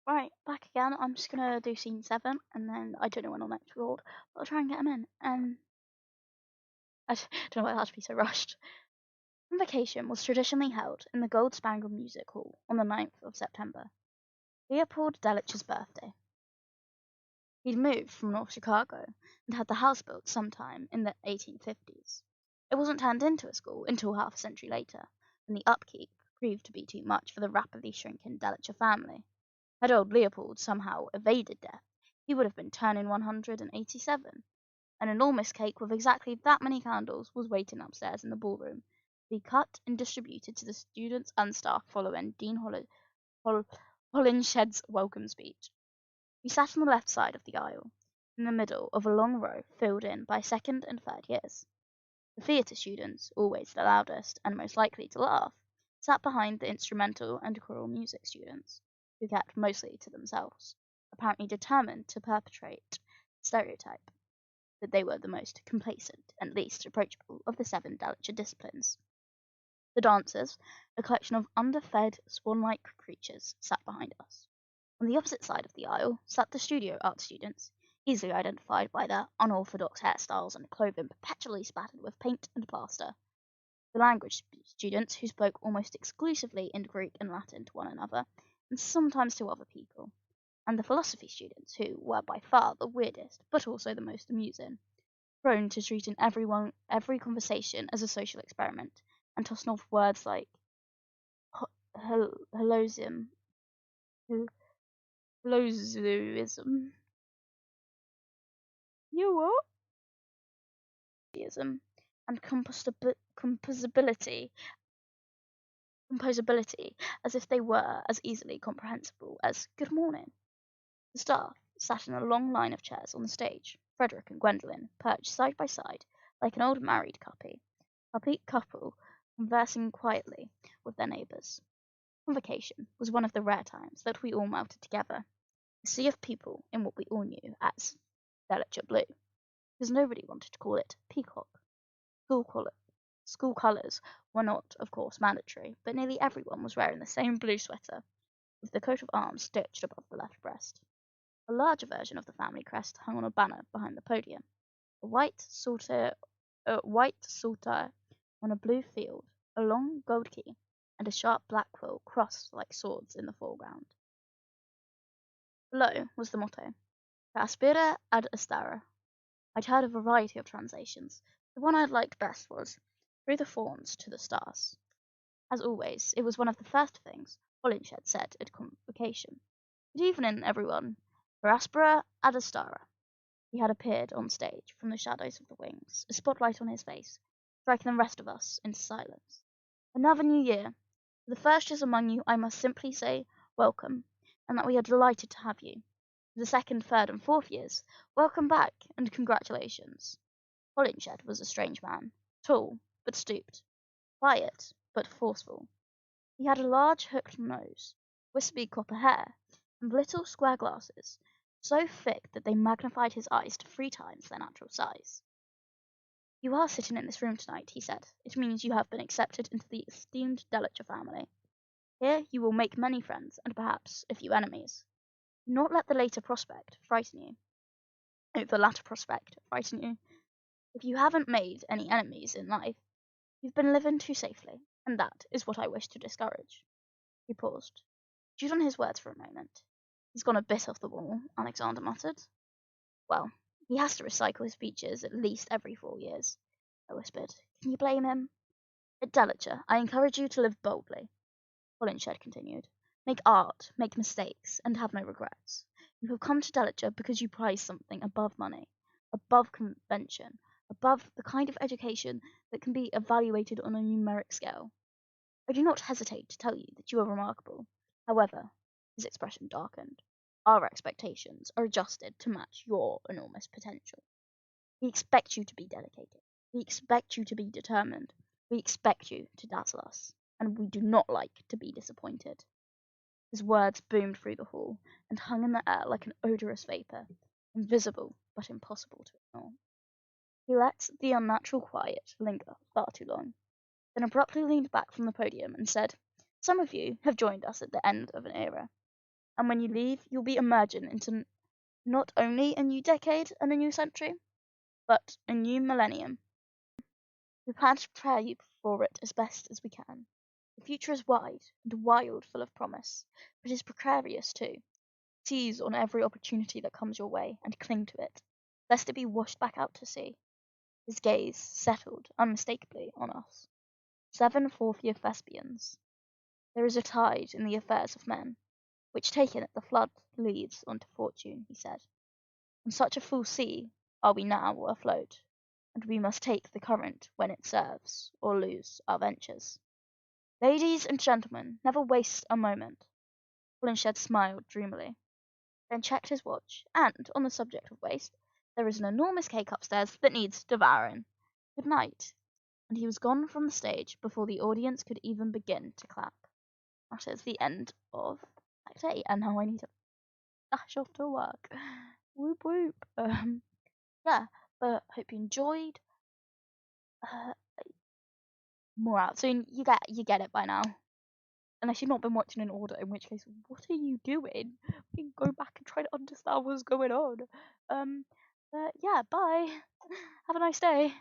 Right, back again. I'm just gonna do scene 7, and then I don't know when I'll next record, but I'll try and get them in. I don't know why it had to be so rushed. Convocation was traditionally held in the Gold Spangled Music Hall on the 9th of September, Leopold Delitzsch's birthday. He'd moved from North Chicago and had the house built sometime in the 1850s. It wasn't turned into a school until half a century later, when the upkeep proved to be too much for the rapidly shrinking Delitzsch family. Had old Leopold somehow evaded death, he would have been turning 187. An enormous cake with exactly that many candles was waiting upstairs in the ballroom, to be cut and distributed to the students and staff following Dean Holinshed's welcome speech. We sat on the left side of the aisle, in the middle of a long row filled in by second and third years. The theatre students, always the loudest and most likely to laugh, sat behind the instrumental and choral music students, who kept mostly to themselves, apparently determined to perpetrate the stereotype that they were the most complacent and least approachable of the 7 Delitzsch disciplines. The dancers, a collection of underfed, swan-like creatures, sat behind us. On the opposite side of the aisle sat the studio art students, easily identified by their unorthodox hairstyles and clothing perpetually spattered with paint and plaster. The language students, who spoke almost exclusively in Greek and Latin to one another, and sometimes to other people. And the philosophy students, who were by far the weirdest, but also the most amusing, prone to treating every conversation as a social experiment, and tossing off words like helloism, helloism, you what? And composability, as if they were as easily comprehensible as good morning. The staff sat in a long line of chairs on the stage, Frederick and Gwendolen perched side by side, like an old married couple conversing quietly with their neighbours. Convocation was one of the rare times that we all melted together, a sea of people in what we all knew as Delitzsch blue, because nobody wanted to call it peacock. School colours were not, of course, mandatory, but nearly everyone was wearing the same blue sweater, with the coat of arms stitched above the left breast. A larger version of the family crest hung on a banner behind the podium, a white saltire on a blue field, a long gold key, and a sharp black quill crossed like swords in the foreground. Below was the motto, Aspera ad astara. I'd heard a variety of translations. The one I'd liked best was, through the fawns to the stars. As always, it was one of the first things Holinshed said at convocation. Good evening, everyone. For Aspera ad astara. He had appeared on stage from the shadows of the wings, a spotlight on his face, striking the rest of us into silence. Another new year. For the first among you, I must simply say welcome, and that we are delighted to have you. For the second, third, and fourth years, welcome back, and congratulations. Holinshed was a strange man, tall, but stooped, quiet, but forceful. He had a large hooked nose, wispy copper hair, and little square glasses, so thick that they magnified his eyes to 3 times their natural size. You are sitting in this room tonight, he said. It means you have been accepted into the esteemed Delitzsch family. Here you will make many friends, and perhaps a few enemies. Do not let the later prospect frighten you. The latter prospect frighten you. If you haven't made any enemies in life, you've been living too safely, and that is what I wish to discourage. He paused, chewed on his words for a moment. He's gone a bit off the wall, Alexander muttered. Well, he has to recycle his features at least every 4 years, I whispered. Can you blame him? At Delitzsch, I encourage you to live boldly, Holinshed continued. Make art, make mistakes, and have no regrets. You have come to Delitzsch because you prize something above money, above convention, above the kind of education that can be evaluated on a numeric scale. I do not hesitate to tell you that you are remarkable. However, his expression darkened. Our expectations are adjusted to match your enormous potential. We expect you to be dedicated. We expect you to be determined. We expect you to dazzle us. And we do not like to be disappointed. His words boomed through the hall and hung in the air like an odorous vapour, invisible but impossible to ignore. He let the unnatural quiet linger far too long, then abruptly leaned back from the podium and said, Some of you have joined us at the end of an era. And when you leave, you'll be emerging into not only a new decade and a new century, but a new millennium. We plan to prepare you for it as best as we can. The future is wide and wild, full of promise, but it is precarious too. Seize on every opportunity that comes your way and cling to it, lest it be washed back out to sea. His gaze settled unmistakably on us. 7 fourth-year thespians. There is a tide in the affairs of men, which taken at the flood leads on to fortune, he said. On such a full sea are we now afloat, and we must take the current when it serves, or lose our ventures. Ladies and gentlemen, never waste a moment. Holinshed smiled dreamily, then checked his watch, and, on the subject of waste, there is an enormous cake upstairs that needs devouring. Good night. And he was gone from the stage before the audience could even begin to clap. That is the end of Act 8, and now I need to dash off to work. Whoop whoop. Yeah, but hope you enjoyed. Uh, More out soon. You get it by now. Unless you've not been watching in order, in which case, what are you doing? We can go back and try to understand what's going on. But yeah, bye. Have a nice day.